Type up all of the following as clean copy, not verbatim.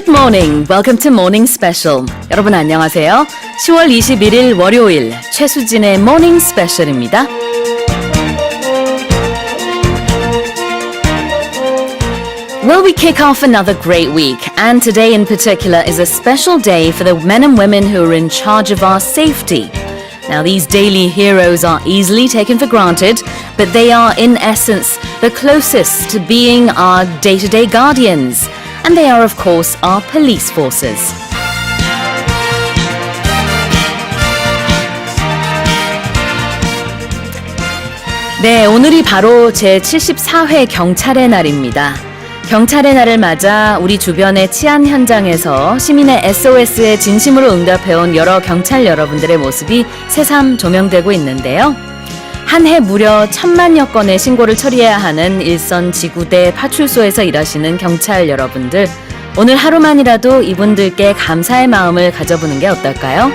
Good morning. Welcome to Morning Special. 여러분 안녕하세요. 10월 21일 월요일 최수진의 Morning Special입니다. Well, we kick off another great week, and today in particular is a special day for the men and women who are in charge of our safety. Now, these daily heroes are easily taken for granted, but they are, in essence, the closest to being our day-to-day guardians. And they are, of course, our police forces. 네, 오늘이 바로 제74회 경찰의 날입니다. 경찰의 날을 맞아 우리 주변의 치안 현장에서 시민의 SOS에 진심으로 응답해온 여러 경찰 여러분들의 모습이 새삼 조명되고 있는데요. 한 해 무려 1000만여 건의 신고를 처리해야 하는 일선 지구대 파출소에서 일하시는 경찰 여러분들, 오늘 하루만이라도 이분들께 감사의 마음을 가져보는 게 어떨까요?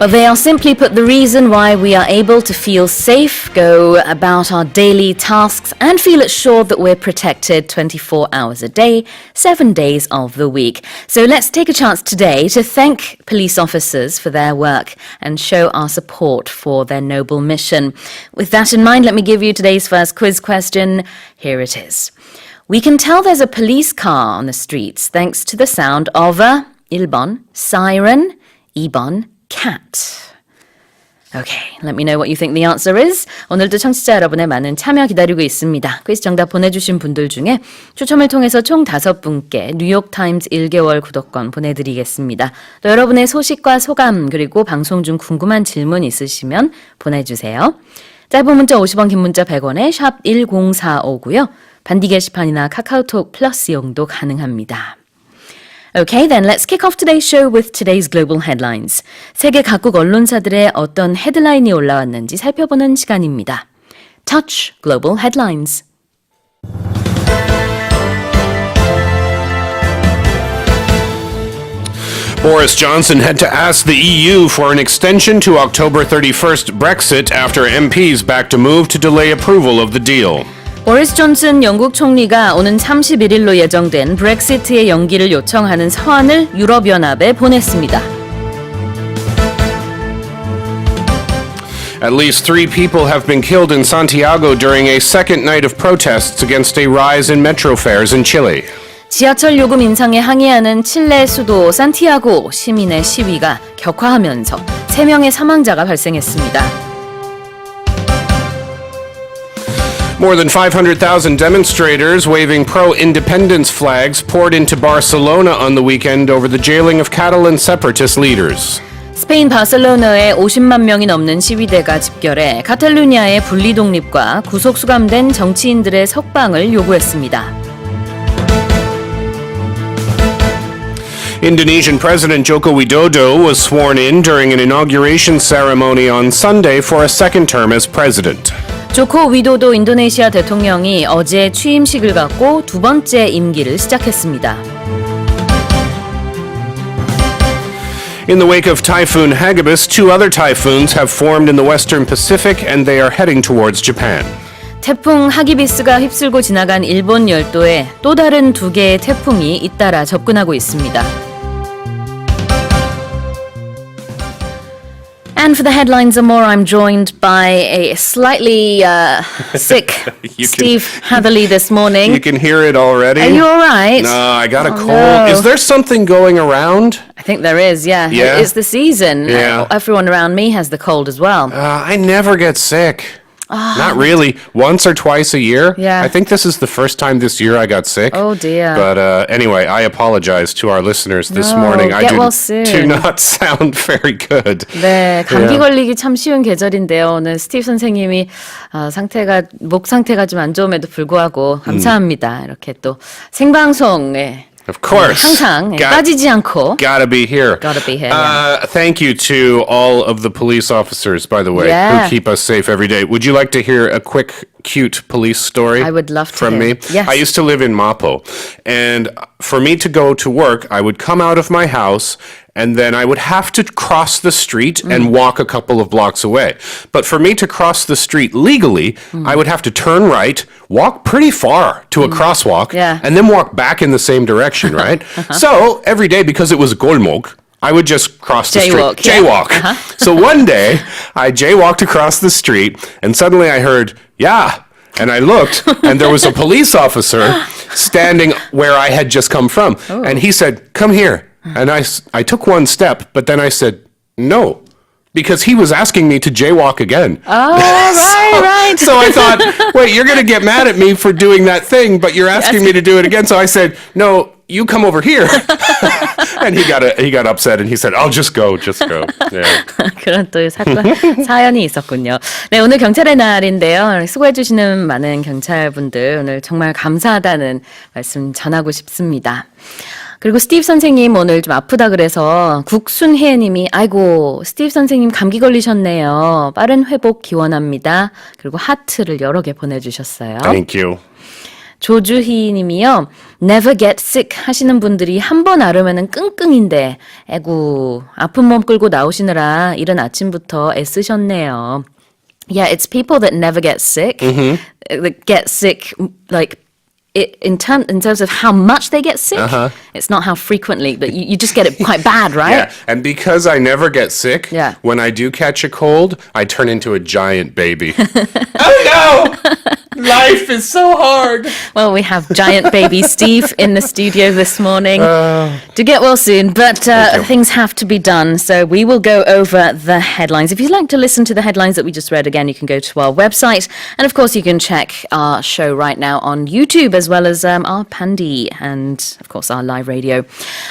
Well, they are simply put the reason why we are able to feel safe, go about our daily tasks, and feel assured that we're protected 24 hours a day, 7 days of the week. So let's take a chance today to thank police officers for their work and show our support for their noble mission. With that in mind, let me give you today's first quiz question. Here it is. We can tell there's a police car on the streets thanks to the sound of a 1번 siren, 2번 cat. Okay, let me know what you think the answer is. 오늘도 청취자 여러분의 많은 참여 기다리고 있습니다. 퀴즈 정답 보내주신 분들 중에 추첨을 통해서 총 5분께 뉴욕타임즈 1개월 구독권 보내드리겠습니다. 또 여러분의 소식과 소감 그리고 방송 중 궁금한 질문 있으시면 보내주세요. 짧은 문자 50원, 긴 문자 100원에 샵 1045고요. 반디 게시판이나 카카오톡 플러스 이용도 가능합니다. Okay, then let's kick off today's show with today's global headlines. 세계 각국 언론사들의 어떤 헤드라인이 올라왔는지 살펴보는 시간입니다. Touch Global Headlines. Boris Johnson had to ask the EU for an extension to October 31st Brexit after MPs backed a move to delay approval of the deal. 보리스 존슨 영국 총리가 오는 31일로 예정된 브렉시트의 연기를 요청하는 서한을 유럽연합에 보냈습니다. At least 3 people have been killed in Santiago during a second night of protests against a rise in metro fares in Chile. 지하철 요금 인상에 항의하는 칠레 수도 산티아고 시민의 시위가 격화하면서 3명의 사망자가 발생했습니다. More than 500,000 demonstrators waving pro-independence flags poured into Barcelona on the weekend over the jailing of Catalan separatist leaders. 스페인 바르셀로나에 50만 명이 넘는 시위대가 집결해 카탈루냐의 분리 독립과 구속 수감된 정치인들의 석방을 요구했습니다. Indonesian President Joko Widodo was sworn in during an inauguration ceremony on Sunday for a second term as president. 조코 위도도 인도네시아 대통령이 어제 취임식을 갖고 2번째 임기를 시작했습니다. In the wake of Typhoon Hagibis, 2 other typhoons have formed in the western Pacific and they are heading towards Japan. 태풍 하기비스가 휩쓸고 지나간 일본 열도에 또 다른 2개의 태풍이 잇따라 접근하고 있습니다. And for the headlines and more, I'm joined by a slightly sick Steve Hatherley this morning. You can hear it already. Are you all right? No, I got a cold. No. Is there something going around? I think there is, yeah. Yeah? It's the season. Yeah. Everyone around me has the cold as well. I never get sick. Not really. Once or twice a year. Yeah. I think this is the first time this year I got sick. Oh, dear. But anyway, I apologize to our listeners this morning. I get well soon. do not sound very good. 네, 감기 걸리기 참 쉬운 계절인데요. 오늘 스티브 선생님이 목 상태가 좀 안 좋음에도 불구하고 감사합니다. 이렇게 또 생방송에 Of course. 항상 빠지지 않고. Gotta be here. Gotta be here. Yeah. Thank you to all of the police officers, by the way, Yeah. who keep us safe every day. Would you like to hear a quick, cute police story? I would love to from hear. me. Yes. I used to live in Mapo, and for me to go to work, I would come out of my house and then I would have to cross the street and walk a couple of blocks away. But for me to cross the street legally, I would have to turn right, walk pretty far to a crosswalk, and then walk back in the same direction, right? So every day, because it was golmok, I would just cross the street. Jaywalk. So one day, I jaywalked across the street, and suddenly I heard, yeah. And I looked, and there was a police officer standing where I had just come from. And he said, come here. And I took one step, but then I said, no. Because he was asking me to jaywalk again. Oh, right. So I thought, wait, you're going to get mad at me for doing that thing, but you're asking me to do it again. So I said, no, you come over here. And he got upset and he said, I'll just go. Yeah. 그런 또 사연이 있었군요. 네, 오늘 경찰의 날인데요. 수고해 주시는 많은 경찰분들 오늘 정말 감사하다는 말씀 전하고 싶습니다. 그리고 스티브 선생님 오늘 좀 아프다 그래서 국순혜 님이 아이고 스티브 선생님 감기 걸리셨네요. 빠른 회복 기원합니다. 그리고 하트를 여러 개 보내주셨어요. Thank you. 조주희 님이요. Never get sick 하시는 분들이 한 번 앓으면은 끙끙인데 아이고 아픈 몸 끌고 나오시느라 이른 아침부터 애쓰셨네요. Yeah, it's people that never get sick. That get sick like in terms of how much they get sick, it's not how frequently, but you just get it quite bad, right? Yeah, and because I never get sick, when I do catch a cold, I turn into a giant baby. Oh no! Life is so hard. Well, we have giant baby Steve in the studio this morning. To get well soon, but things have to be done, so we will go over the headlines. If you'd like to listen to the headlines that we just read again, you can go to our website, and of course you can check our show right now on YouTube as well as our Pandy and, of course, our live radio.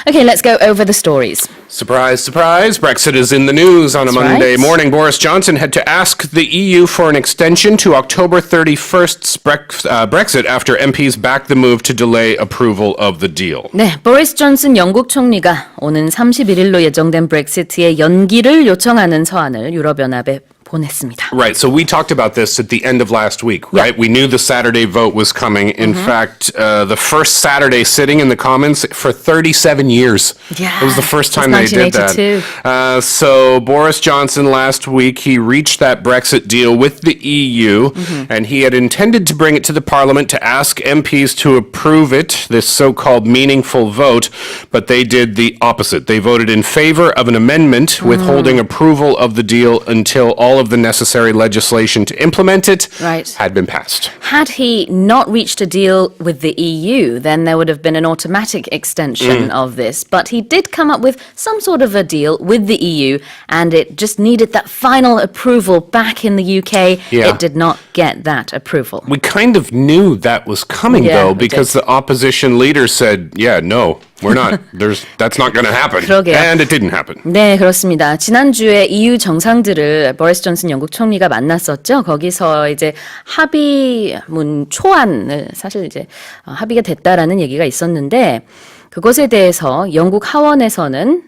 Okay, let's go over the stories. Surprise, surprise. Brexit is in the news on a Monday morning. Boris Johnson had to ask the EU for an extension to October 31st's Brexit after MPs backed the move to delay approval of the deal. 네, 보리스 존슨 영국 총리가 오는 31일로 예정된 브렉시트의 연기를 요청하는 서한을 유럽연합에 보냈습니다. Right, so we talked about this at the end of last week, right? We knew the Saturday vote was coming. In fact, the first Saturday sitting in the Commons for 37 years. Yeah, it was the first time they did that. So Boris Johnson last week, he reached that Brexit deal with the EU, and he had intended to bring it to the Parliament to ask MPs to approve it, this so-called meaningful vote, but they did the opposite. They voted in favor of an amendment withholding approval of the deal until all of the necessary legislation to implement it had been passed. Had he not reached a deal with the EU, then there would have been an automatic extension of this. But he did come up with some sort of a deal with the EU, and it just needed that final approval back in the UK. It did not get that approval. We kind of knew that was coming, though, because the opposition leaders said, no, we're not. That's not going to happen. 그러게요. And it didn't happen. 네, 그렇습니다. 지난주에 EU 정상들을 보리스 존슨 영국 총리가 만났었죠. 거기서 이제 합의문 초안을 사실 이제 합의가 됐다라는 얘기가 있었는데 그것에 대해서 영국 하원에서는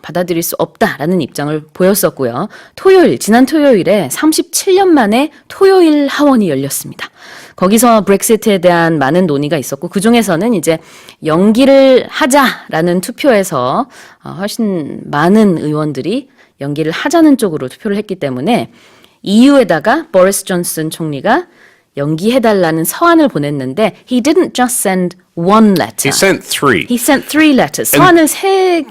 받아들일 수 없다라는 입장을 보였었고요. 지난 토요일에 37년 만에 토요일 하원이 열렸습니다. 거기서 브렉시트에 대한 많은 논의가 있었고 그중에서는 이제 연기를 하자라는 투표에서 훨씬 많은 의원들이 연기를 하자는 쪽으로 투표를 했기 때문에 EU에다가 보리스 존슨 총리가 연기해달라는 서한을 보냈는데 he didn't just send one letter. He sent three. He sent three letters. 서한을 세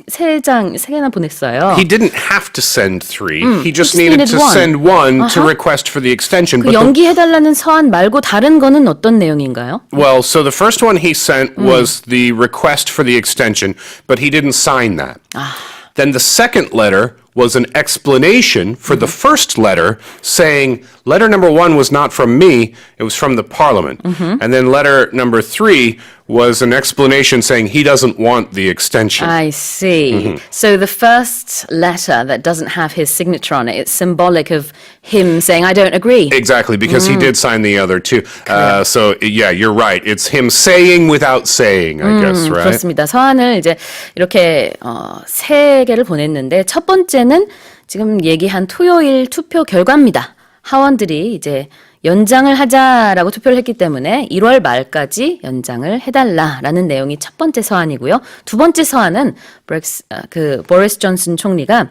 개나 보냈어요. He didn't have to send three. He just needed to send one to request for the extension. 그 연기해달라는 서한 말고 다른 거는 어떤 내용인가요? Well, so the first one he sent was the request for the extension, but he didn't sign that. Then the second letter was an explanation for the first letter, saying letter number 1 was not from me, it was from the Parliament. And then letter number 3 was an explanation saying he doesn't want the extension. I see. So the first letter that doesn't have his signature on it, it's symbolic of him saying, I don't agree. Exactly, because he did sign the other two. So, yeah, you're right. It's him saying without saying, I guess, right? 그렇습니다. 서한을 이제 이렇게 세 개를 보냈는데 첫 번째는 지금 얘기한 토요일 투표 결과입니다. 하원들이 이제 연장을 하자라고 투표를 했기 때문에 1월 말까지 연장을 해달라라는 내용이 첫 번째 서한이고요. 두 번째 서한은 보리스 존슨 총리가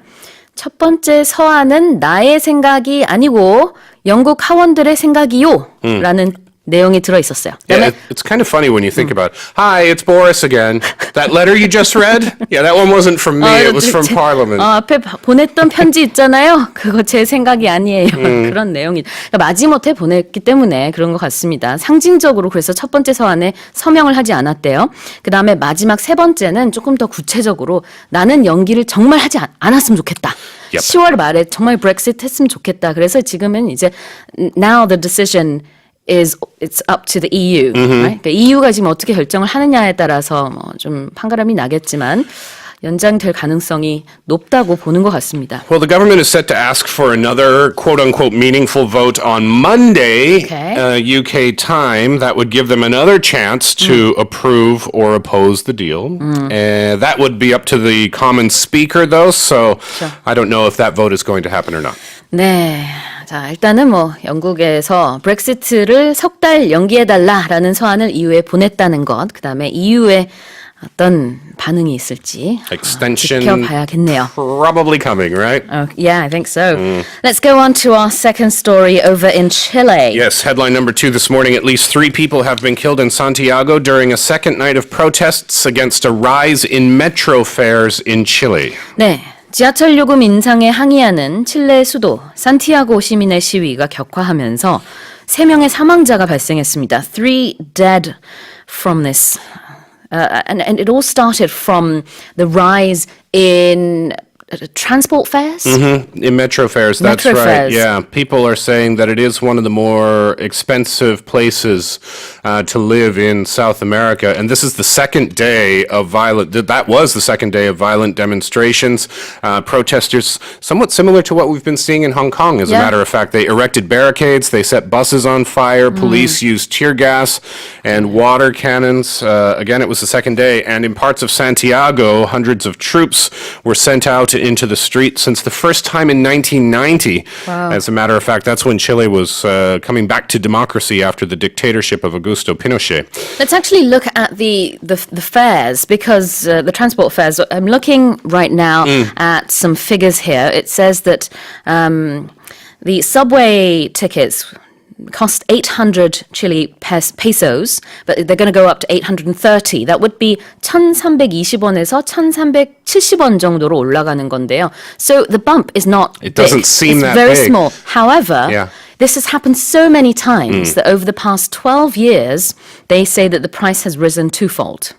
첫 번째 서한은 나의 생각이 아니고 영국 하원들의 생각이요 라는 내용이 들어있었어요. Yeah, it's kind of funny when you think about, hi, it's Boris again. That letter you just read? Yeah, that one wasn't from me. It was from Parliament. 앞에 보냈던 편지 있잖아요. 그거 제 생각이 아니에요. 그런 내용이. 그러니까 마지못해 보냈기 때문에 그런 것 같습니다. 상징적으로 그래서 첫 번째 서한에 서명을 하지 않았대요. 그 다음에 마지막 세 번째는 조금 더 구체적으로 나는 연기를 정말 하지 않았으면 좋겠다. Yep. 10월 말에 정말 브렉시트 했으면 좋겠다. 그래서 지금은 이제 now the decision it's up to the EU. Right? 그러니까 EU가 지금 어떻게 결정을 하느냐에 따라서 뭐 좀 판가름이 나겠지만 연장될 가능성이 높다고 보는 것 같습니다. Well, the government is set to ask for another quote-unquote meaningful vote on Monday, UK time. That would give them another chance to approve or oppose the deal. That would be up to the Commons Speaker, though, so I don't know if that vote is going to happen or not. 네. 자, 일단은 뭐 영국에서 브렉시트를 석 달 연기해달라라는 서한을 EU에 보냈다는 것, 그 다음에 EU의 어떤 반응이 있을지 Extension 지켜봐야겠네요. probably coming, right? Yeah, I think so. Let's go on to our second story over in Chile. Yes, headline number 2 this morning. At least 3 people have been killed in Santiago during a second night of protests against a rise in metro fares in Chile. 네. 지하철 요금 인상에 항의하는 칠레 수도 산티아고 시민의 시위가 격화하면서 3명의 사망자가 발생했습니다. 3 dead from this. And it all started from the rise in transport fares? In metro fares, that's Metro right. fares. Yeah, people are saying that it is one of the more expensive places to live in South America. And this is the second day of that was the second day of violent demonstrations. Protesters, somewhat similar to what we've been seeing in Hong Kong, as a matter of fact. They erected barricades, they set buses on fire, police used tear gas and water cannons. Again, it was the second day. And in parts of Santiago, hundreds of troops were sent out into the street since the first time in 1990. Wow. As a matter of fact, that's when Chile was coming back to democracy after the dictatorship of Augusto Pinochet. Let's actually look at the fares, because the transport fares, I'm looking right now at some figures here. It says that the subway tickets cost 800 Chile pesos, but they're going to go up to 830. That would be 1,320원에서 1,370원 정도로 올라가는 건데요. So the bump is not It doesn't big. seem it's that very big. small. However, this has happened so many times that over the past 12 years, they say that the price has risen twofold.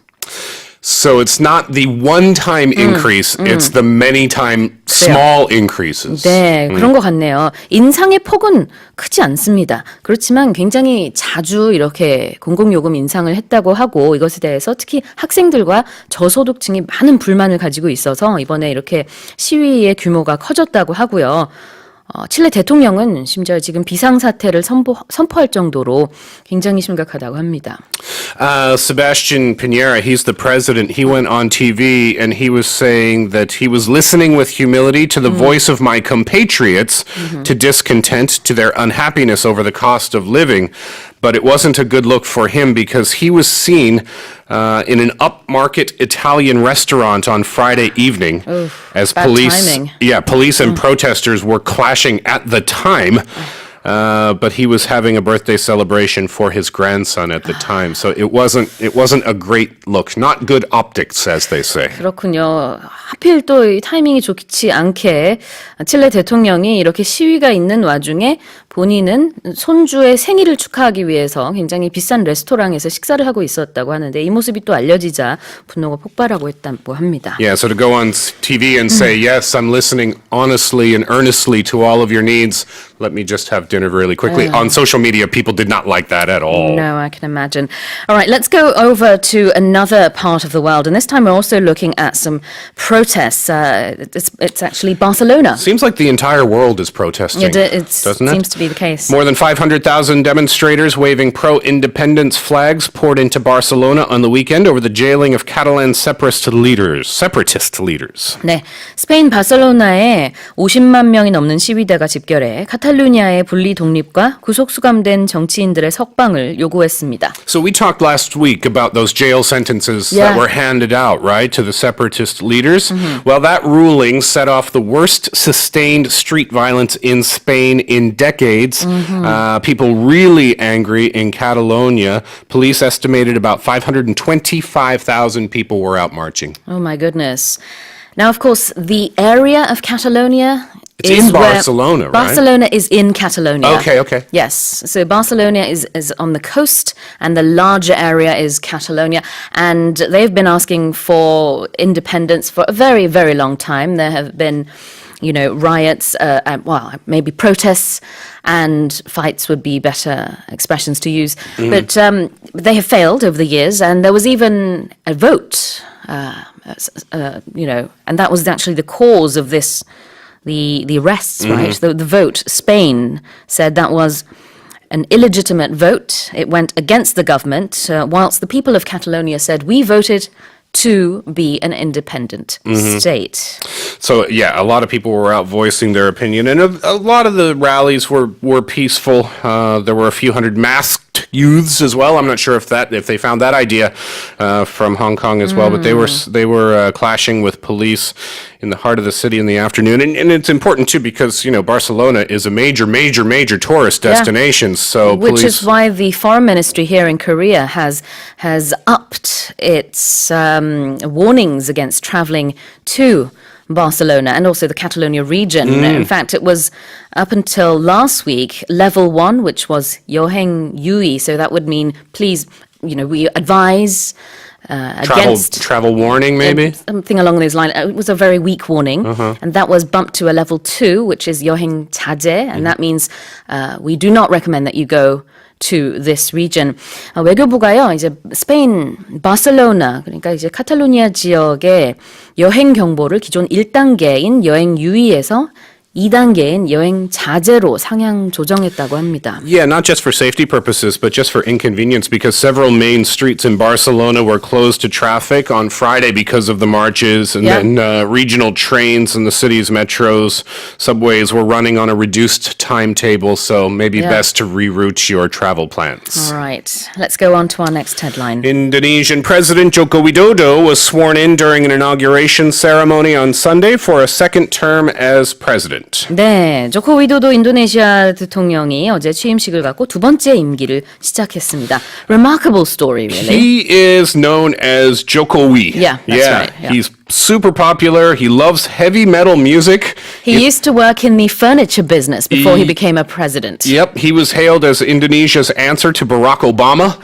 So it's not the one-time increase, it's the many-time small increases. 네, 그런 것 같네요. 인상의 폭은 크지 않습니다. 그렇지만 굉장히 자주 이렇게 공공요금 인상을 했다고 하고 이것에 대해서 특히 학생들과 저소득층이 많은 불만을 가지고 있어서 이번에 이렇게 시위의 규모가 커졌다고 하고요. 칠레 대통령은 심지어 지금 비상사태를 선포할 정도로 굉장히 심각하다고 합니다. Sebastián Piñera, he's the president. He went on TV and he was saying that he was listening with humility to the voice of my compatriots, to discontent, to their unhappiness over the cost of living. But it wasn't a good look for him because he was seen in an upmarket Italian restaurant on Friday evening as police and protesters were clashing at the time. But he was having a birthday celebration for his grandson at the time, so it wasn't a great look, not good optics, as they say. 그렇군요. 하필 또 이 타이밍이 좋지 않게 칠레 대통령이 이렇게 시위가 있는 와중에 본인은 손주의 생일을 축하하기 위해서 굉장히 비싼 레스토랑에서 식사를 하고 있었다고 하는데 이 모습이 또 알려지자 분노가 폭발하고 있다고 합니다. Yeah, so to go on TV and say, yes, I'm listening honestly and earnestly to all of your needs. Let me just have dinner really quickly. On social media, people did not like that at all. No, I can imagine. All right, let's go over to another part of the world. And this time we're also looking at some protests. It's actually Barcelona. Seems like the entire world is protesting, It doesn't it? seems to be the case. More than 500,000 demonstrators waving pro-independence flags poured into Barcelona on the weekend over the jailing of Catalan separatist leaders. 네, 스페인 바르셀로나에 50만 명이 넘는 시위대가 집결해 카탈루냐의 분리 독립과 구속 수감된 정치인들의 석방을 요구했습니다. So we talked last week about those jail sentences that were handed out, right, to the separatist leaders. Well, that ruling set off the worst sustained street violence in Spain in decades. People really angry in Catalonia. Police estimated about 525,000 people were out marching. Oh my goodness. Now, of course, the area of Catalonia It's is in Barcelona, right? Barcelona is in Catalonia. Okay. Yes. So Barcelona is on the coast and the larger area is Catalonia. And they've been asking for independence for a very, very long time. There have been, riots, maybe protests and fights would be better expressions to use. But they have failed over the years. And there was even a vote, and that was actually the cause of this. The arrests, right? The vote. Spain said that was an illegitimate vote. It went against the government, whilst the people of Catalonia said, we voted to be an independent state. So, yeah, a lot of people were out voicing their opinion, and a lot of the rallies were peaceful. There were a few hundred masked youths as well. I'm not sure if they found that idea from Hong Kong as well, but they were clashing with police in the heart of the city in the afternoon. And it's important, too, because, Barcelona is a major tourist destination. So which is why the foreign ministry here in Korea has upped its warnings against traveling to Barcelona and also the Catalonia region. In fact, it was up until last week, level 1, which was 여행 유의. So that would mean, please, we advise against travel warning, maybe? Something along those lines. It was a very weak warning. And that was bumped to a level 2, which is 여행 자제. And that means we do not recommend that you go to this region. 외교부가요, 이제 스페인 바르셀로나, 그러니까 이제 카탈루니아 지역의 여행 경보를 기존 1단계인 여행 유의에서 2단계인 여행 자제로 상향 조정했다고 합니다. Yeah, not just for safety purposes, but just for inconvenience, because several main streets in Barcelona were closed to traffic on Friday because of the marches, and then regional trains in the city's metros, subways were running on a reduced timetable, so maybe best to reroute your travel plans. All right, let's go on to our next headline. Indonesian President Joko Widodo was sworn in during an inauguration ceremony on Sunday for a second term as president. 네, 조코 위도도 인도네시아 대통령이 어제 취임식을 갖고 두 번째 임기를 시작했습니다. Remarkable story, really. He is known as Jokowi. Yeah, that's right. Yeah. He's super popular. He loves heavy metal music. He used to work in the furniture business before he became a president. Yep, he was hailed as Indonesia's answer to Barack Obama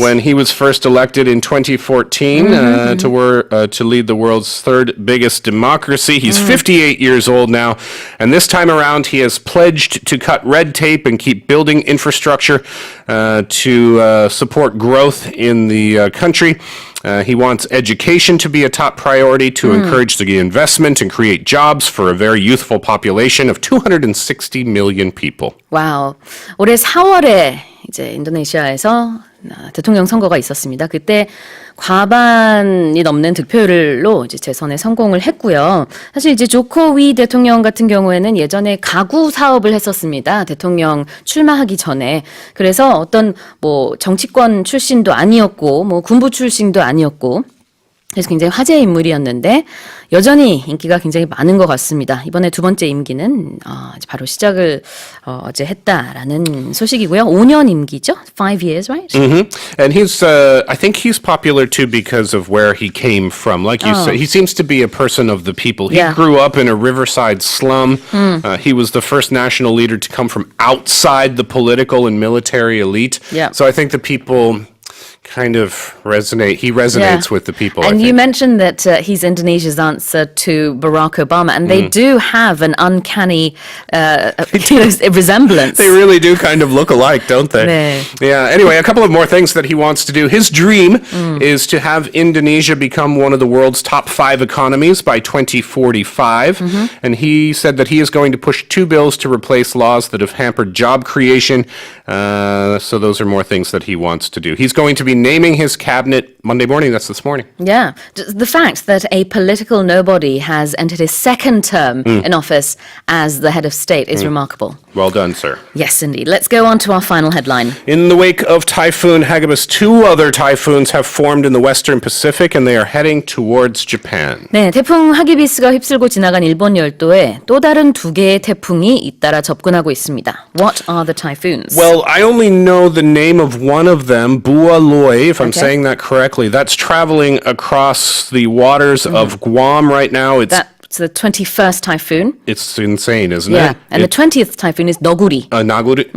when he was first elected in 2014 to lead the world's third biggest democracy. He's 58 years old now, and this time around he has pledged to cut red tape and keep building infrastructure to support growth in the country. He wants education to be a top priority to encourage the investment and create jobs for a very youthful population of 260 million people. 와우. 올해 4월에 이제 인도네시아에서 대통령 선거가 있었습니다. 그때 과반이 넘는 득표율로 이제 재선에 성공을 했고요. 사실 이제 조코위 대통령 같은 경우에는 예전에 가구 사업을 했었습니다. 대통령 출마하기 전에. 그래서 어떤 정치권 출신도 아니었고 군부 출신도 아니었고 그래서 굉장히 화제의 인물이었는데 여전히 인기가 굉장히 많은 것 같습니다. 이번에 두 번째 임기는 바로 시작을 어제 했다라는 소식이고요. 5년 임기죠? 5 years, right? And I think he's popular too because of where he came from. Like you said, he seems to be a person of the people. He grew up in a riverside slum. He was the first national leader to come from outside the political and military elite. Yeah. So I think the people kind of resonate. He resonates with the people. And I think. you mentioned that he's Indonesia's answer to Barack Obama, and they do have an uncanny resemblance. They really do kind of look alike, don't they? 네. Yeah. Anyway, a couple of more things that he wants to do. His dream is to have Indonesia become one of the world's top 5 economies by 2045. And he said that he is going to push 2 bills to replace laws that have hampered job creation. So those are more things that he wants to do. He's going to be naming his cabinet Monday morning. That's this morning. Yeah. The fact that a political nobody has entered his second term in office as the head of state is remarkable. Well done, sir. Yes, indeed. Let's go on to our final headline. In the wake of Typhoon Hagibis, 2 other typhoons have formed in the Western Pacific and they are heading towards Japan. 네, 태풍 하기비스가 휩쓸고 지나간 일본 열도에 또 다른 2개의 태풍이 잇따라 접근하고 있습니다. What are the typhoons? Well, I only know the name of one of them, Bualoi, if I'm Okay. saying that correctly. That's traveling across the waters of Guam right now. That's the 21st typhoon. It's insane, isn't Yeah, it? and the 20th typhoon is Noguri. Noguri.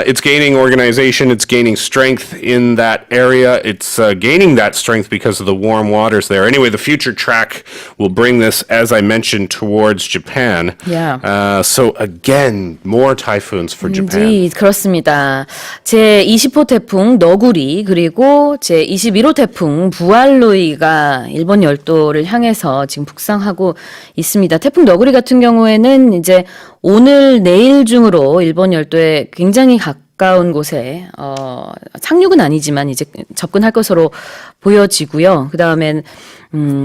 It's gaining organization. It's gaining strength in that area. It's gaining that strength because of the warm waters there. Anyway, the future track will bring this, as I mentioned, towards Japan. Yeah. So again, more typhoons for Japan. Indeed, 그렇습니다. 제20호 태풍 너구리 그리고 제21호 태풍 부알로이가 일본 열도를 향해서 지금 북상하고 있습니다. 태풍 너구리 같은 경우에는 이제 오늘 내일 중으로 일본 열도에 굉장히 가까운 곳에 상륙은 아니지만 이제 접근할 것으로 보여지고요. 그다음엔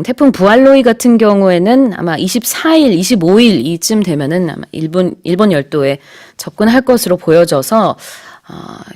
태풍 부알로이 같은 경우에는 아마 24일, 25일 이쯤 되면은 아마 일본 열도에 접근할 것으로 보여져서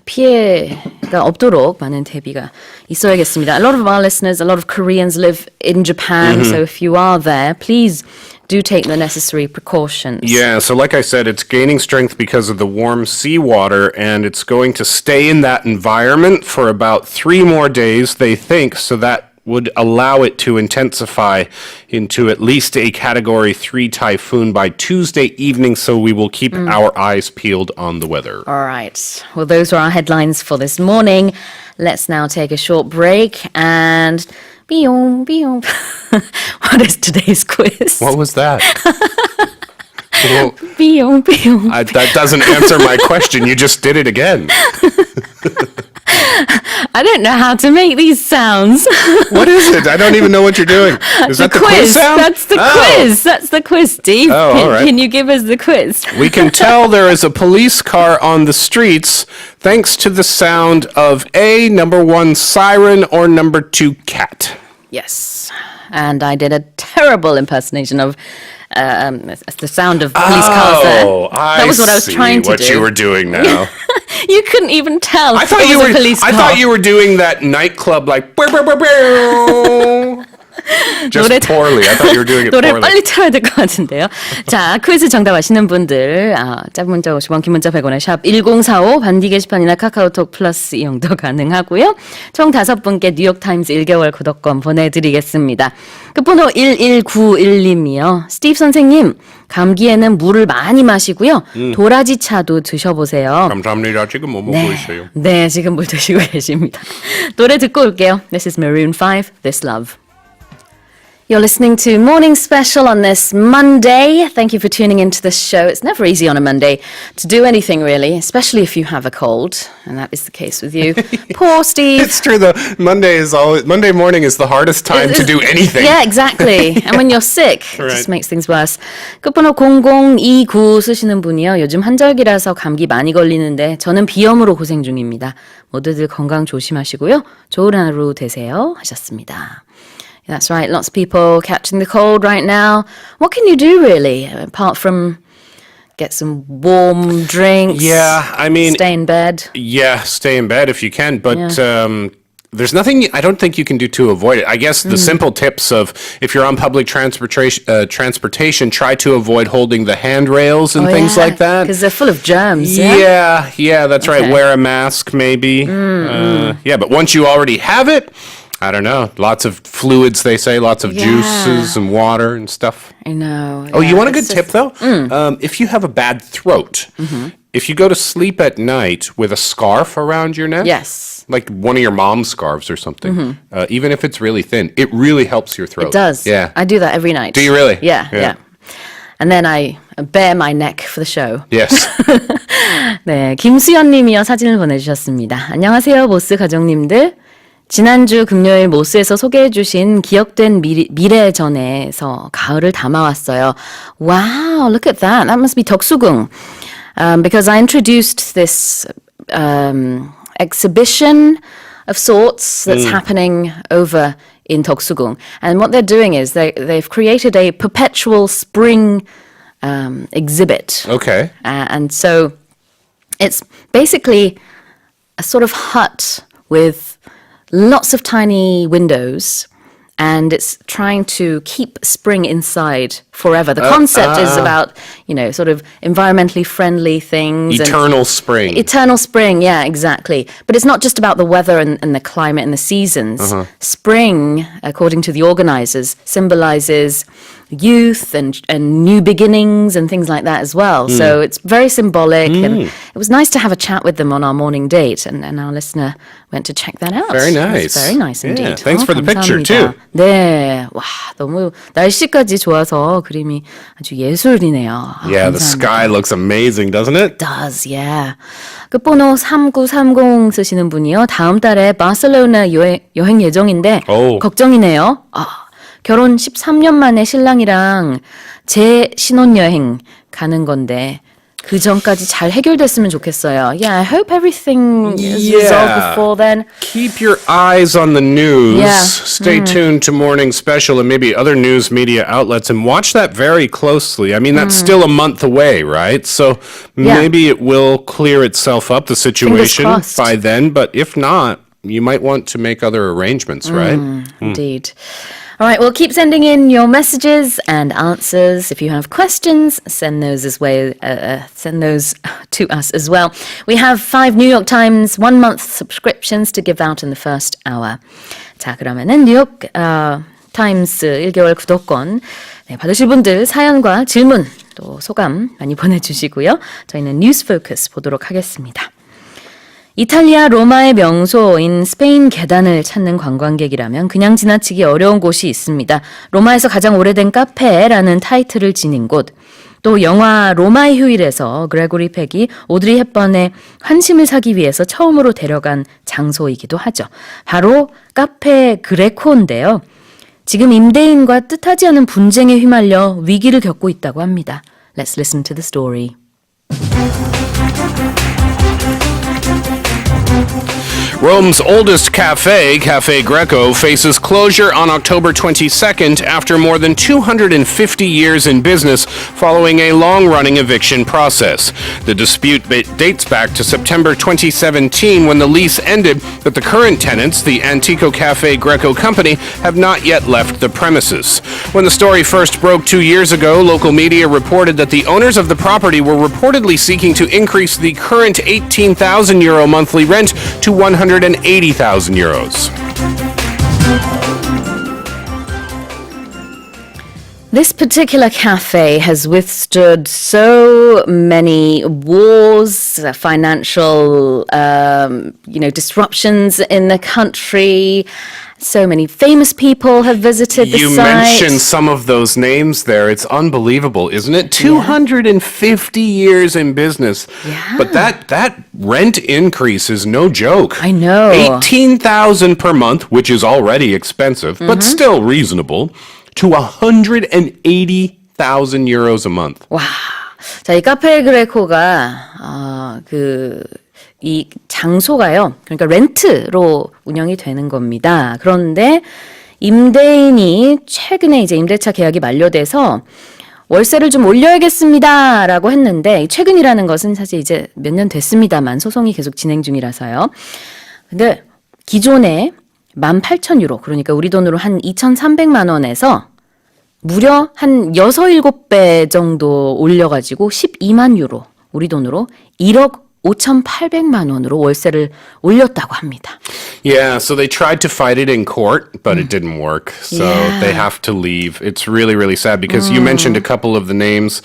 피해가 없도록 많은 대비가 있어야겠습니다. A lot of our listeners, a lot of Koreans live in Japan, so if you are there, please do take the necessary precautions. Yeah, so like I said, it's gaining strength because of the warm seawater, and it's going to stay in that environment for about 3 more days, they think, so that would allow it to intensify into at least a Category 3 typhoon by Tuesday evening, so we will keep our eyes peeled on the weather. All right. Well, those are our headlines for this morning. Let's now take a short break and... Beong, beong. What is today's quiz? What was that? Well, Beong, beong. that doesn't answer my question. You just did it again. I don't know how to make these sounds. What is it? I don't even know what you're doing. Is that the quiz sound? That's the quiz. That's the quiz, Steve. Oh, all right. Can you give us the quiz? We can tell there is a police car on the streets thanks to the sound of A, number 1, siren, or number 2, cat. Yes. And I did a terrible impersonation of the sound of police cars there. That was what I was trying to do. what you were doing now. You couldn't even tell I thought it was a police car. I thought you were doing that nightclub like just poorly. I thought you were doing it 노래 poorly. 빨리 틀어야 될 것 같은데요. 자, 퀴즈 정답 아시는 분들 짧은 문자 50원, 긴 문자 100원에 샵 1045 반디 게시판이나 카카오톡 플러스 이용도 가능하고요. 총 5분께 뉴욕타임즈 1개월 구독권 보내드리겠습니다. 끝번호 1191님이요. 스티브 선생님, 감기에는 물을 많이 마시고요. 도라지 차도 드셔보세요. 감사합니다. 지금 뭐 먹고 있어요? 네, 지금 물 드시고 계십니다. 노래 듣고 올게요. This is Maroon 5, This Love. You're listening to Morning Special on this Monday. Thank you for tuning into the show. It's never easy on a Monday to do anything really, especially if you have a cold, and that is the case with you. Poor Steve. It's true though. Monday morning is the hardest time to do anything. Yeah, exactly. And when you're sick, it just makes things worse. 끝번호 0029 쓰시는 분이요. 요즘 한절기라서 감기 많이 걸리는데 저는 비염으로 고생 중입니다. 모두들 건강 조심하시고요. 좋은 하루 되세요. 하셨습니다. That's right. Lots of people catching the cold right now. What can you do really apart from get some warm drinks? Yeah, I mean, stay in bed. Yeah, stay in bed if you can, but there's nothing I don't think you can do to avoid it. I guess the simple tips of if you're on public transportation, try to avoid holding the handrails and things like that. Because they're full of germs. Yeah, that's right. Okay. Wear a mask maybe. Yeah, but once you already have it, I don't know. Lots of fluids, they say. Lots of juices and water and stuff. I know. Oh, you want a good tip, though? If you have a bad throat, if you go to sleep at night with a scarf around your neck, Yes. Like one of your mom's scarves or something. Even if it's really thin, it really helps your throat. It does. Yeah. I do that every night. Do you really? Yeah. And then I bare my neck for the show. Yes. 네, 김수연 님이요 사진을 보내주셨습니다. 안녕하세요, 모스 가족님들. 지난주 금요일 모스에서 소개해주신 기억된 미래전에서 가을을 담아왔어요. Wow, look at that. That must be 덕수궁. Because I introduced this exhibition of sorts that's happening over in 덕수궁. And what they're doing is they've created a perpetual spring exhibit. Okay. And so it's basically a sort of hut with lots of tiny windows, and it's trying to keep spring inside forever. The concept is about, sort of environmentally friendly things. Eternal spring. Eternal spring, yeah, exactly. But it's not just about the weather and the climate and the seasons. Spring, according to the organizers, symbolizes youth and new beginnings and things like that as well. So it's very symbolic. And it was nice to have a chat with them on our morning date, and our listener went to check that out. Very nice. Very nice indeed. Yeah, thanks for the picture 감사합니다. too. 네, 와 너무 날씨까지 좋아서 그림이 아주 예술이네요. Yeah, the sky looks amazing, doesn't it? Does, yeah. 끝번호 3930 쓰시는 분이요. 다음 달에 바르셀로나 여행 예정인데 걱정이네요. 결혼 13년 만에 신랑이랑 신혼여행 가는 건데 그 전까지 잘 해결됐으면 좋겠어요. Yeah, I hope everything is resolved before then. Keep your eyes on the news. Yeah. Stay tuned to Morning Special and maybe other news media outlets and watch that very closely. I mean, that's still a month away, right? So maybe it will clear itself up, the situation, by then. But if not, you might want to make other arrangements, right? Indeed. All right, well, keep sending in your messages and answers. If you have questions, send those to us as well. We have 5 New York Times 1-month subscriptions to give out in the first hour. 자, 그러면은 뉴욕 타임스 1개월 구독권 받으실 분들 사연과 질문 또 소감 많이 보내주시고요. 저희는 뉴스 포커스 보도록 하겠습니다. 이탈리아 로마의 명소인 스페인 계단을 찾는 관광객이라면 그냥 지나치기 어려운 곳이 있습니다. 로마에서 가장 오래된 카페라는 타이틀을 지닌 곳. 또 영화 로마의 휴일에서 그레고리 팩이 오드리 헵번의 환심을 사기 위해서 처음으로 데려간 장소이기도 하죠. 바로 카페 그레코인데요. 지금 임대인과 뜻하지 않은 분쟁에 휘말려 위기를 겪고 있다고 합니다. Let's listen to the story. Rome's oldest cafe, Cafe Greco, faces closure on October 22nd after more than 250 years in business following a long-running eviction process. The dispute dates back to September 2017 when the lease ended, but the current tenants, the Antico Cafe Greco company, have not yet left the premises. When the story first broke 2 years ago, local media reported that the owners of the property were reportedly seeking to increase the current €18,000 monthly rent to €180,000. This particular cafe has withstood so many wars, financial, disruptions in the country. So many famous people have visited the site. You mentioned some of those names there. It's unbelievable, isn't it? 250 years in business. Yeah. But that rent increase is no joke. I know. $18,000 per month, which is already expensive, but still reasonable, to €180,000 a month. 와, 자, 이 카페 그레코가 이 장소가요. 그러니까 렌트로 운영이 되는 겁니다. 그런데 임대인이 최근에 이제 임대차 계약이 만료돼서 월세를 좀 올려야겠습니다라고 했는데 최근이라는 것은 사실 이제 몇 년 됐습니다만 소송이 계속 진행 중이라서요. 근데 기존에 18,000유로 그러니까 우리 돈으로 한 2,300만 원에서 무려 한 6, 7배 정도 올려가지고 12만 유로 우리 돈으로 1억 5,800만 원으로 월세를 올렸다고 합니다. Yeah, so they tried to fight it in court, but it didn't work. So they have to leave. It's really, really sad because you mentioned a couple of the names.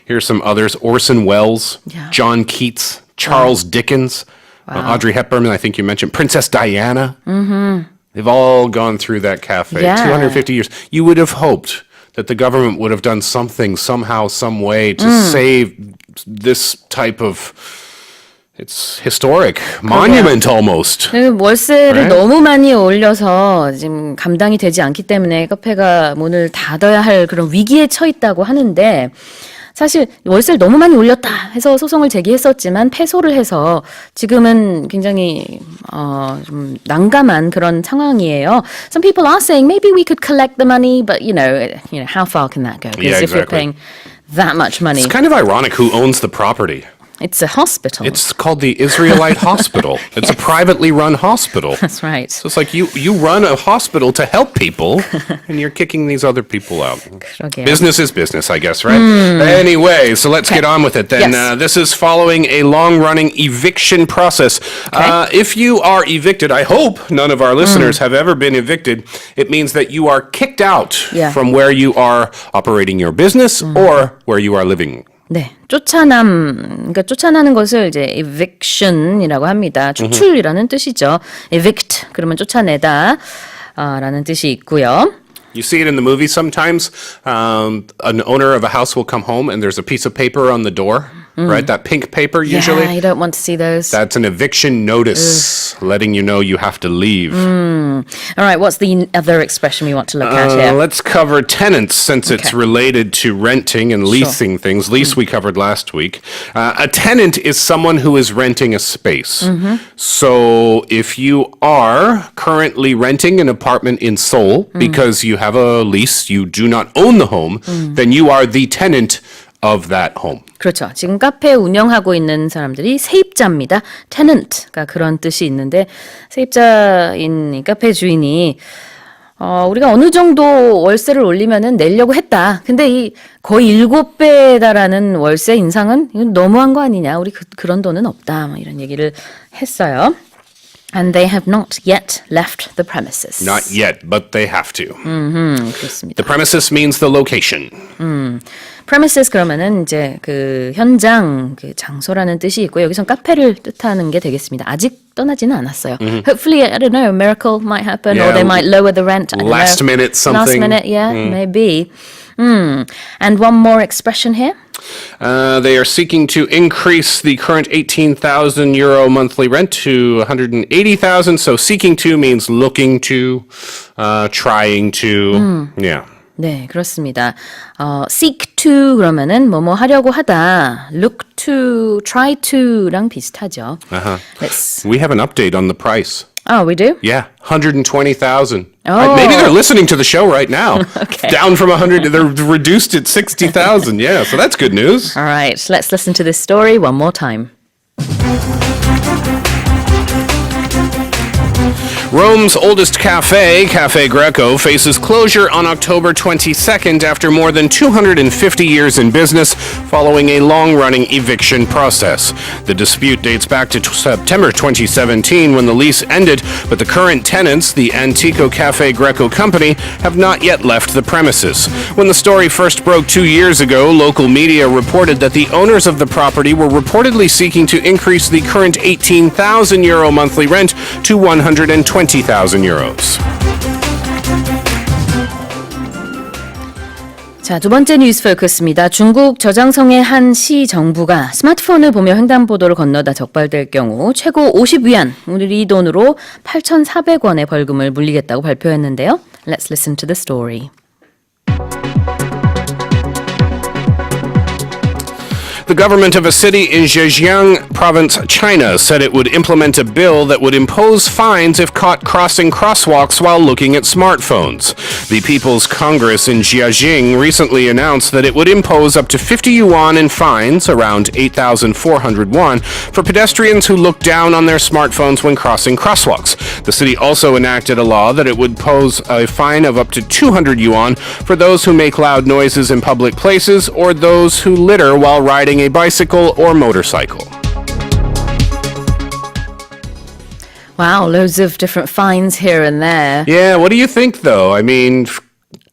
Here's some others. Orson Welles, John Keats, Charles Dickens. Audrey Hepburn, I think you mentioned. Princess Diana. Mm-hmm. They've all gone through that cafe. Yeah. 250 years. You would have hoped that the government would have done something, somehow, some way to save this type of, it's historic, monument almost. 월세를 너무 많이 올려서 지금 감당이 되지 않기 때문에 카페가 문을 닫아야 할 그런 위기에 처했다고 하는데 사실 월세를 너무 많이 올렸다 해서 소송을 제기했었지만 패소를 해서 지금은 굉장히 좀 난감한 그런 상황이에요. Some people are saying maybe we could collect the money, but you know how far can that go? Because if you're paying that much money, It's kind of ironic who owns the property. it's a hospital. It's called the Israelite Hospital. It's a privately run hospital. That's right. So it's like you run a hospital to help people, and you're kicking these other people out. 그러게요. Business is business, I guess, right? Anyway, so let's get on with it then. Yes. This is following a long-running eviction process. If you are evicted, I hope none of our listeners have ever been evicted. It means that you are kicked out Yeah. from where you are operating your business or where you are living. 네, 그러니까 쫓아나는 것을 이제 eviction이라고 합니다. 추출이라는 뜻이죠. evict 그러면 쫓아내다 라는 뜻이 있고요. You see it in the movie sometimes. An owner of a house will come home and there's a piece of paper on the door, right? That pink paper usually. Yeah, you don't want to see those. That's an eviction notice letting you know you have to leave. All right, what's the other expression we want to look at here? Let's cover tenants since it's related to renting and leasing things. Lease we covered last week. A tenant is someone who is renting a space. So if you are currently renting an apartment in Seoul because you have a lease, you do not own the home, then you are the tenant of that home. 그렇죠. 지금 카페 운영하고 있는 사람들이 세입자입니다. tenant가 그런 뜻이 있는데 세입자인 이 카페 주인이 우리가 어느 정도 월세를 올리면은 내려고 했다. 근데 이 거의 7배에 달하는 월세 인상은 이건 너무한 거 아니냐. 우리 그런 돈은 없다. 뭐 이런 얘기를 했어요. And they have not yet left the premises. Not yet, but they have to. 그렇습니다. The premises means the location. premises 그러면은 이제 그 현장, 그 장소라는 뜻이 있고 여기선 카페를 뜻하는 게 되겠습니다. 아직 떠나지는 않았어요. Hopefully, I don't know, a miracle might happen, or they might lower the rent. I don't Last know. minute something. Last minute, yeah, maybe. And one more expression here. They are seeking to increase the current 18,000 euro monthly rent to 180,000. So seeking to means looking to, trying to. Yeah. 네, 그렇습니다. seek to 그러면은 뭐뭐 하려고 하다. look to, try to랑 비슷하죠. We have an update on the price. Oh, we do? Yeah, 120,000. Oh. Maybe they're listening to the show right now. Okay. Down from 100, they're reduced at 60,000. Yeah, so that's good news. All right, let's listen to this story one more time. Rome's oldest cafe, Cafe Greco, faces closure on October 22nd after more than 250 years in business following a long-running eviction process. The dispute dates back to September 2017 when the lease ended, but the current tenants, the Antico Cafe Greco company, have not yet left the premises. When the story first broke 2 years ago, local media reported that the owners of the property were reportedly seeking to increase the current 18,000 euro monthly rent to 120,000 euros. 자, 두 번째 뉴스 포커스입니다. 중국 저장성의 한 시 정부가 스마트폰을 보며 횡단보도를 건너다 적발될 경우 최고 50위안, 우리 돈으로 8,400원의 벌금을 물리겠다고 발표했는데요. Let's listen to the story. The government of a city in Zhejiang province, China, said it would implement a bill that would impose fines if caught crossing crosswalks while looking at smartphones. The People's Congress in Zhejiang recently announced that it would impose up to 50 yuan in fines, around 8,400 won, for pedestrians who look down on their smartphones when crossing crosswalks. The city also enacted a law that it would pose a fine of up to 200 yuan for those who make loud noises in public places or those who litter while riding a bicycle or motorcycle. Wow, loads of different fines here and there. Yeah, what do you think though? I mean,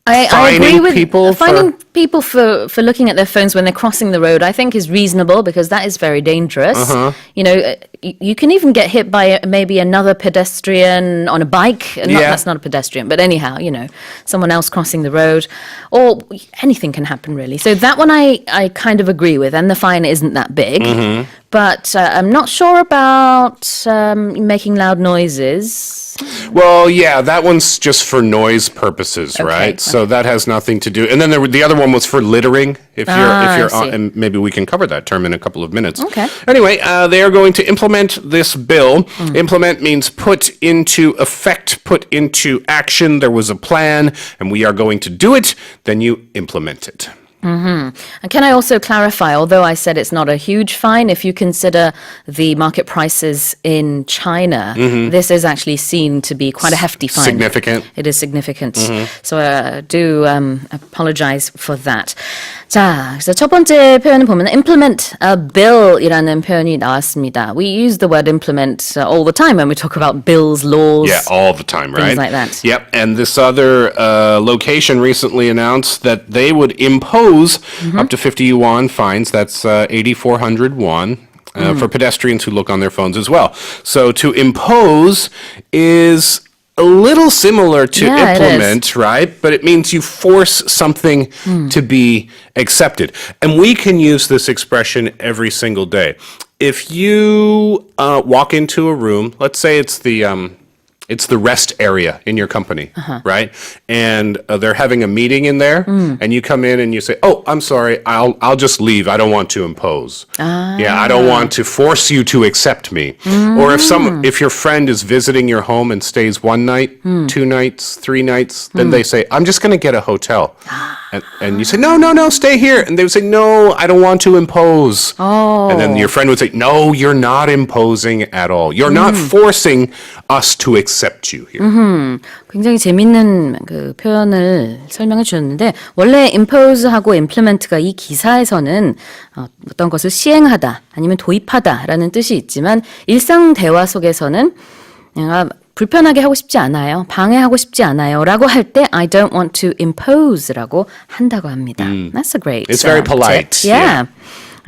I agree fining with people finding people for looking at their phones when they're crossing the road, I think is reasonable because that is very dangerous. You know, you can even get hit by maybe another pedestrian on a bike. That's not a pedestrian, but anyhow, you know, someone else crossing the road, or anything can happen really. So that one I kind of agree with, and the fine isn't that big. But I'm not sure about making loud noises. Well, yeah, that one's just for noise purposes, right? So that has nothing to do. And then the other one was for littering. If you're on, and maybe we can cover that term in a couple of minutes. Okay. Anyway, they are going to implement this bill. Implement means put into effect, put into action. There was a plan, and we are going to do it. Then you implement it. And can I also clarify, although I said it's not a huge fine, if you consider the market prices in China, this is actually seen to be quite a hefty fine. Significant. It is significant. So I do apologize for that. 자, 그래서 첫 번째 표현을 보면 implement a bill이라는 표현이 나왔습니다. We use the word implement all the time when we talk about bills, laws. Yeah, all the time, right? Things like that. Yep, and this other location recently announced that they would impose up to 50 yuan fines. That's 8,400 won. For pedestrians who look on their phones as well. So to impose is a little similar to implement, right? But it means you force something to be accepted. And we can use this expression every single day. If you walk into a room, let's say it's the rest area in your company, right? And they're having a meeting in there, and you come in and you say, "Oh, I'm sorry, I'll just leave. I don't want to impose. Yeah, I don't want to force you to accept me." Or if your friend is visiting your home and stays one night, 2 nights, 3 nights, then they say, "I'm just going to get a hotel." And you say, no, stay here. And they would say, "No, I don't want to impose." And then your friend would say, "No, you're not imposing at all. You're not forcing us to accept you here." 굉장히 재밌는 그 표현을 설명해 주셨는데 원래 impose하고 implement가 이 기사에서는 어떤 것을 시행하다 아니면 도입하다라는 뜻이 있지만 일상 대화 속에서는 내가 불편하게 하고 싶지 않아요. 방해하고 싶지 않아요. 라고 할 때 I don't want to impose라고 한다고 합니다. That's a great It's very polite. tip. Yeah.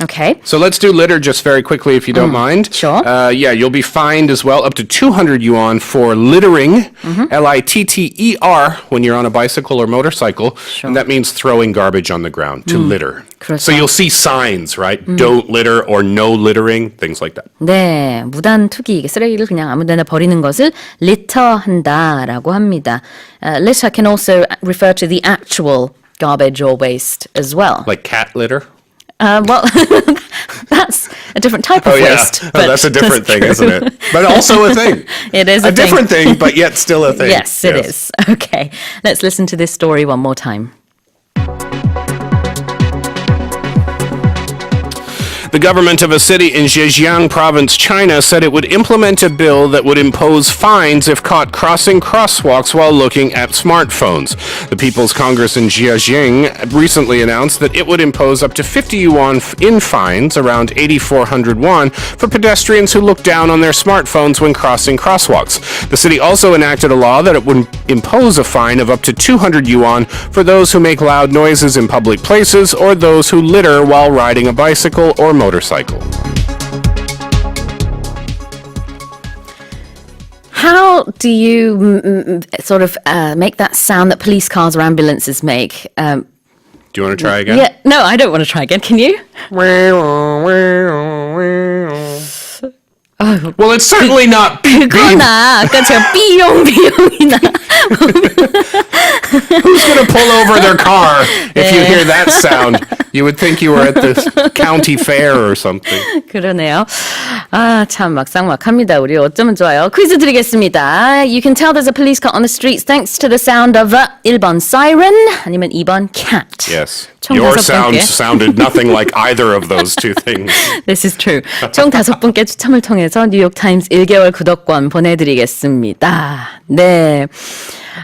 Okay. So let's do litter just very quickly if you don't mind. Sure. Yeah, you'll be fined as well, up to 200 yuan for littering, L-I-T-T-E-R, when you're on a bicycle or motorcycle. Sure. And that means throwing garbage on the ground, to litter. 그렇죠. So you'll see signs, right? Don't litter or no littering, things like that. 네, 무단 투기, 쓰레기를 그냥 아무데나 버리는 것을 litter한다라고 합니다. Litter can also refer to the actual garbage or waste as well. Like cat litter? Well, that's a different type of waste. Oh, that's a different thing, isn't it? But also a thing. It is a different thing, but yet still a thing. Yes, it is. Okay, let's listen to this story one more time. The government of a city in Zhejiang province, China, said it would implement a bill that would impose fines if caught crossing crosswalks while looking at smartphones. The People's Congress in Zhejiang recently announced that it would impose up to 50 yuan in fines, around 8,400 won, for pedestrians who look down on their smartphones when crossing crosswalks. The city also enacted a law that it would impose a fine of up to 200 yuan for those who make loud noises in public places or those who litter while riding a bicycle or motorcycle. How do you sort of make that sound that police cars or ambulances make? Do you want to try again? Yeah, no, I don't want to try again. Can you? Well, it's certainly not. 그거나 아까 제가 삐용삐용이나. Who's going to pull over their car if you hear that sound? You would think you were at the county fair or something. 그러네요. 아, 참 막상막합니다. 우리 어쩌면 좋아요. 퀴즈 드리겠습니다. You can tell there's a police car on the streets thanks to the sound of 1번 siren 아니면 2번 cat. Yes. 총 Your 5분께. sound sounded nothing like either of those two things. This is true. 총 5분께 추첨을 통해서 뉴욕타임스 1개월 구독권 보내드리겠습니다. 네.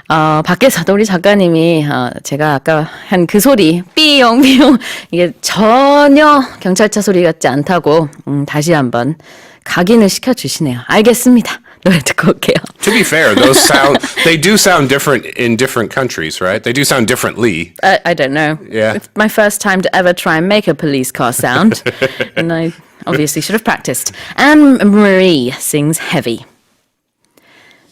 밖에서도 우리 작가님이 제가 아까 한 그 소리 삐용삐용 이게 전혀 경찰차 소리 같지 않다고 다시 한번 각인을 시켜주시네요. 알겠습니다. 노래 듣고 올게요. To be fair, they do sound different in different countries, right? They do sound differently. I don't know. Yeah. It's my first time to ever try and make a police car sound. And I obviously should have practiced. Anne Marie sings Heavy.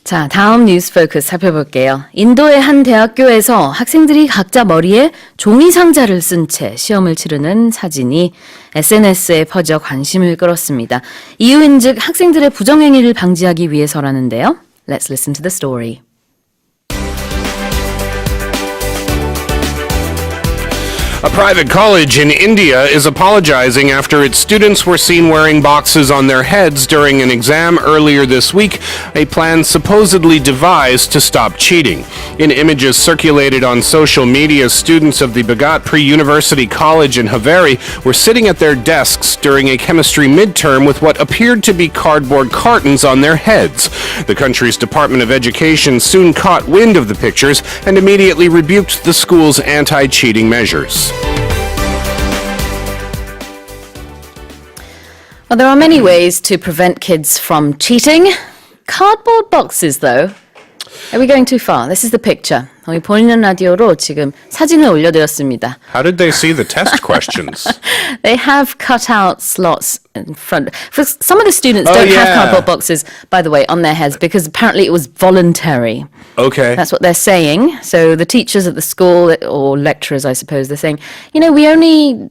자, 다음 뉴스 포커스 살펴볼게요. 인도의 한 대학교에서 학생들이 각자 머리에 종이 상자를 쓴 채 시험을 치르는 사진이 SNS에 퍼져 관심을 끌었습니다. 이유인즉 학생들의 부정행위를 방지하기 위해서라는데요. Let's listen to the story. A private college in India is apologizing after its students were seen wearing boxes on their heads during an exam earlier this week, a plan supposedly devised to stop cheating. In images circulated on social media, students of the Bhagat Pre-University College in Haveri were sitting at their desks during a chemistry midterm with what appeared to be cardboard cartons on their heads. The country's Department of Education soon caught wind of the pictures and immediately rebuked the school's anti-cheating measures. Well, there are many ways to prevent kids from cheating. Cardboard boxes, though. Are we going too far? This is the picture. 우리 보이는 라디오로 지금 사진을 올려드렸습니다. How did they see the test questions? They have cut out slots in front. For some of the students don't have cardboard boxes, by the way, on their heads because apparently it was voluntary. Okay. That's what they're saying. So the teachers at the school, or lecturers, I suppose, they're saying, we only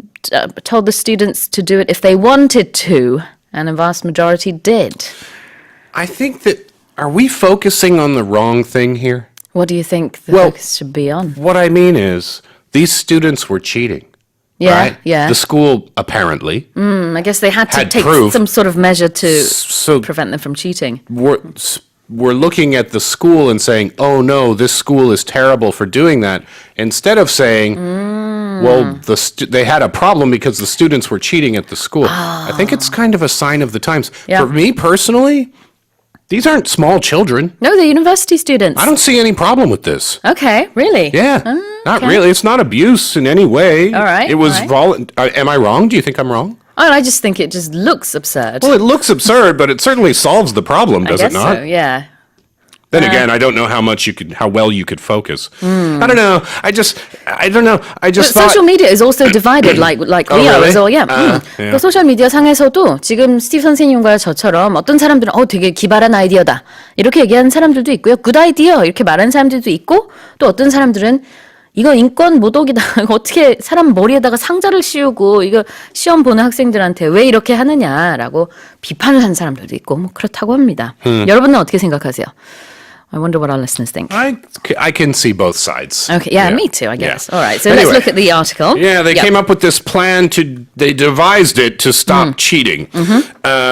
told the students to do it if they wanted to, and a vast majority did. I think that, are we focusing on the wrong thing here? What do you think the focus should be on? What I mean is, these students were cheating. Yeah, right? yeah. The school, apparently. I guess they had to take proof. some sort of measure to So prevent them from cheating. we're looking at the school and saying, oh no, this school is terrible for doing that, instead of saying, well, they had a problem because the students were cheating at the school. I think it's kind of a sign of the times. Yeah. For me personally, these aren't small children. No, they're university students. I don't see any problem with this. Okay, really? Yeah, not really. It's not abuse in any way. All right, It was all right. Am I wrong? Do you think I'm wrong? Oh, I just think it just looks absurd. Well, it looks absurd, but it certainly solves the problem, does I it guess not? so, yeah. Then again, I don't know how well you could focus. I don't know. I don't know. I just But thought. social media is also divided, like we are really? as well. Yeah. Yeah. 그 소셜 미디어 상에서도 지금 스티브 선생님과 저처럼 어떤 사람들은 되게 기발한 아이디어다 이렇게 얘기하는 사람들도 있고요. 굿 아이디어 이렇게 말하는 사람들도 있고 또 어떤 사람들은 이거 인권 모독이다. 어떻게 사람 머리에다가 상자를 씌우고 이거 시험 보는 학생들한테 왜 이렇게 하느냐라고 비판을 하는 사람들도 있고 뭐 그렇다고 합니다. 여러분은 어떻게 생각하세요? I wonder what our listeners think. I can see both sides. Okay, yeah, me too, I guess. Yeah. All right, so Anyway, let's look at the article. Yeah, they came up with this plan they devised it to stop cheating.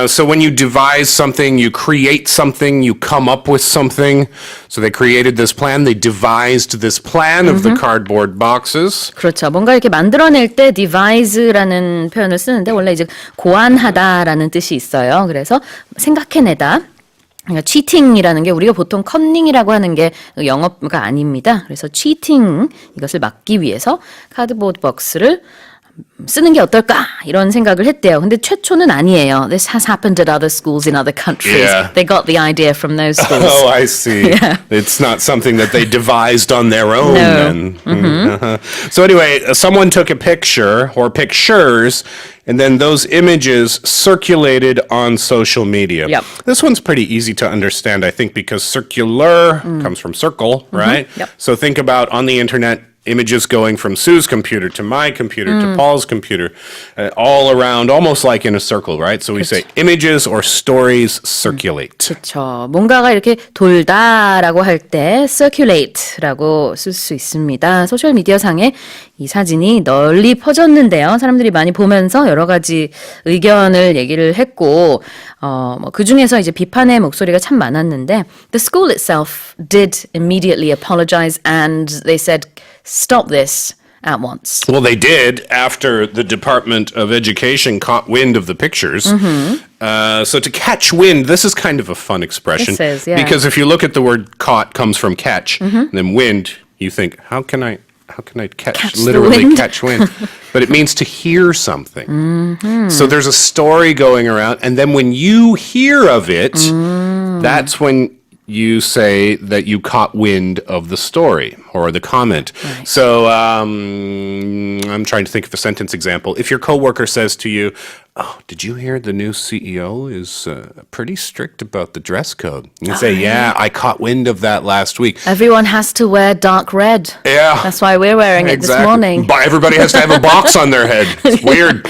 So when you devise something, you create something, you come up with something. So they created this plan, they devised this plan of the cardboard boxes. 그렇죠. 뭔가 이렇게 만들어낼 때 devise라는 표현을 쓰는데 원래 이제 고안하다라는 뜻이 있어요. 그래서 생각해내다. 그러니까 cheating이라는 게 우리가 보통 컨닝이라고 하는 게 영어가 아닙니다. 그래서 cheating 이것을 막기 위해서 카드보드 박스를 쓰는 게 어떨까 이런 생각을 했대요. 근데 최초는 아니에요. This has happened at other schools in other countries. Yeah. They got the idea from those schools. Oh, I see. Yeah. It's not something that they devised on their own. No. Then. So anyway, someone took a picture or pictures, and then those images circulated on social media. Yep. This one's pretty easy to understand, I think, because circular comes from circle, right? Yep. So think about on the internet, images going from Sue's computer to my computer to Paul's computer, all around, almost like in a circle, right? So we say images or stories circulate. 그렇죠. 뭔가가 이렇게 돌다라고 할 때 circulate라고 쓸 수 있습니다. 소셜 미디어 상에 이 사진이 널리 퍼졌는데요. 사람들이 많이 보면서 여러 가지 의견을 얘기를 했고, 그 중에서 이제 비판의 목소리가 참 많았는데, the school itself did immediately apologize and they said, stop this at once. Well, they did after the Department of Education caught wind of the pictures. So to catch wind, this is kind of a fun expression. This is, yeah. Because if you look at the word caught comes from catch, and then wind, you think, how can I how can I catch the literally wind. catch wind? But it means to hear something. So there's a story going around, and then when you hear of it, that's when you say that you caught wind of the story or the comment. Right. So I'm trying to think of a sentence example. If your coworker says to you, "Oh, did you hear the new CEO is pretty strict about the dress code?" You can say, "Yeah, I caught wind of that last week." Everyone has to wear dark red. Yeah. That's why we're wearing it this morning. But everybody has to have a box on their head. It's weird.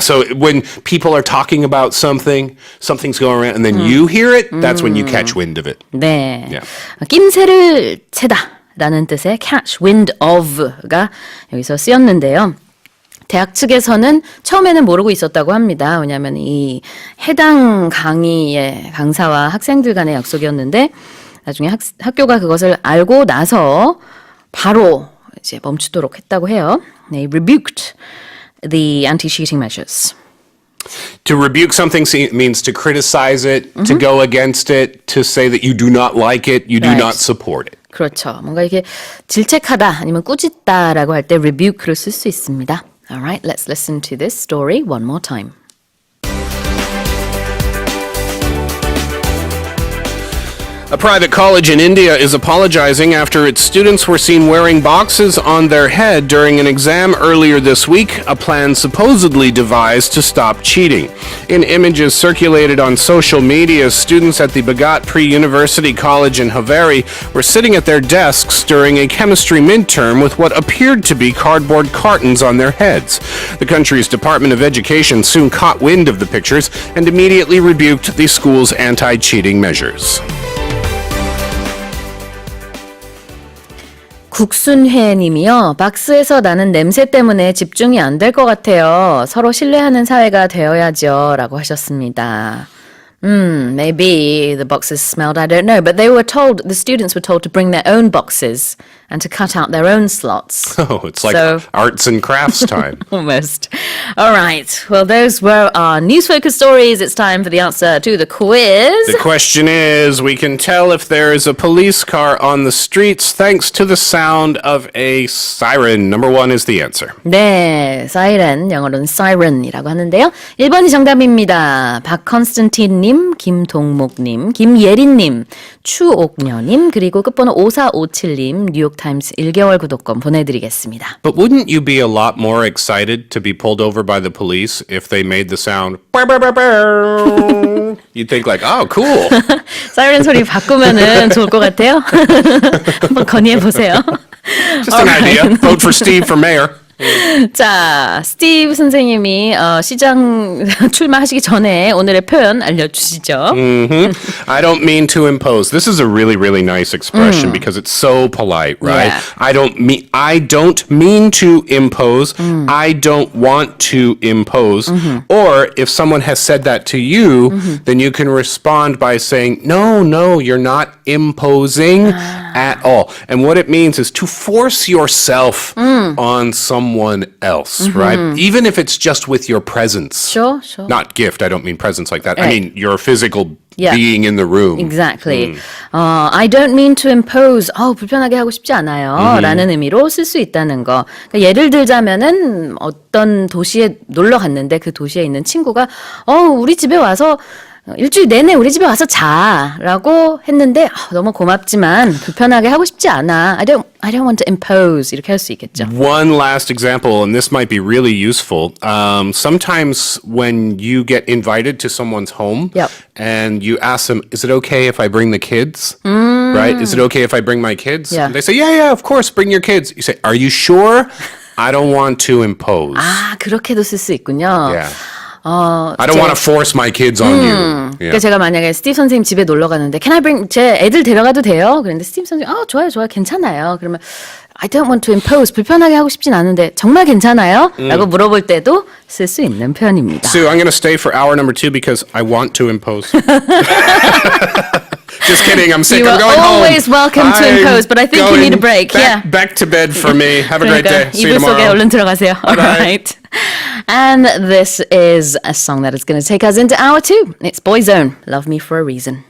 So when people are talking about something's going around, and then you hear it, that's when you catch wind of it. 네. Yeah. 낌새를 채다라는 뜻의 catch wind of가 여기서 쓰였는데요. 대학 측에서는 처음에는 모르고 있었다고 합니다. 왜냐하면 이 해당 강의의 강사와 학생들 간의 약속이었는데 나중에 학교가 그것을 알고 나서 바로 이제 멈추도록 했다고 해요. They rebuked the anti-cheating measures. To rebuke something means to criticize it, to go against it, to say that you do not like it, you do Right. not support it. 그렇죠. 뭔가 이렇게 질책하다 아니면 꾸짖다라고 할 때 rebuke를 쓸 수 있습니다. All right, let's listen to this story one more time. A private college in India is apologizing after its students were seen wearing boxes on their head during an exam earlier this week, a plan supposedly devised to stop cheating. In images circulated on social media, students at the Bhagat Pre-University College in Haveri were sitting at their desks during a chemistry midterm with what appeared to be cardboard cartons on their heads. The country's Department of Education soon caught wind of the pictures and immediately rebuked the school's anti-cheating measures. 국순회님이요. 박스에서 나는 냄새 때문에 집중이 안 될 것 같아요. 서로 신뢰하는 사회가 되어야죠. 라고 하셨습니다. Maybe the boxes smelled, I don't know. But the students were told to bring their own boxes and to cut out their own slots. Oh, it's like So- arts and crafts time. Almost. All right. Well, those were our news-focused stories. It's time for the answer to the quiz. The question is, we can tell if there is a police car on the streets thanks to the sound of a siren. Number 1 is the answer. 네, 사이렌, 영어로는 siren이라고 하는데요. 1번이 정답입니다. 박컨스탄틴님, 김동목님, 김예린님, 추옥녀님, 그리고 끝번호 5457님, 뉴욕타임스 1개월 구독권 보내드리겠습니다. But wouldn't you be a lot more excited to be pulled over by the police if they made the sound? You'd think like, oh, cool. 사이렌 소리 바꾸면은 좋을 것 같아요. 한번 건의해보세요. Just an idea. Vote for Steve for mayor. 자, 스티브 선생님이 시장 출마하시기 전에 오늘의 표현 알려주시죠. I don't mean to impose. This is a really, really nice expression because it's so polite, right? Yeah. I don't mean to impose. I don't want to impose. Or if someone has said that to you, then you can respond by saying, no, you're not imposing at all. And what it means is to force yourself on someone else, right? Even if it's just with your presence. Sure. Not gift, I don't mean presence like that. I Right. mean your physical Yeah. being in the room. Exactly. I don't mean to impose. 불편하게 하고 싶지 않아요. 라는 의미로 쓸 수 있다는 거. 그러니까 예를 들자면은 어떤 도시에 놀러 갔는데 그 도시에 있는 친구가 우리 집에 와서 일주일 내내 우리 집에 와서 자라고 했는데 너무 고맙지만 불편하게 하고 싶지 않아. I don't want to impose. 이렇게 할 수 있겠죠. One last example, and this might be really useful. Sometimes when you get invited to someone's home Yep. and you ask them, is it okay if I bring the kids? Right? Is it okay if I bring my kids? Yeah. And they say, yeah, of course, bring your kids. You say, are you sure? I don't want to impose. 그렇게도 쓸 수 있군요. Yeah. I don't want to force my kids on you. Yeah. 그러니까 제가 만약에 스티브 선생님 집에 놀러 가는데 Can I bring 제 애들 데려가도 돼요? 그런데 스티브 선생님 좋아요 괜찮아요. 그러면 I don't want to impose 불편하게 하고 싶진 않은데 정말 괜찮아요? 라고 물어볼 때도 쓸 수 있는 표현입니다. Sue, I'm going to stay for hour number 2 because I want to impose. Just kidding. I'm sick. You I'm are going home. always welcome to impose, but I think you need a break. Back to bed for me. Have a great day. See you 이불 속에 tomorrow. 얼른 들어가세요. All right. And this is a song that is going to take us into hour 2. It's Boyzone, Love Me for a Reason.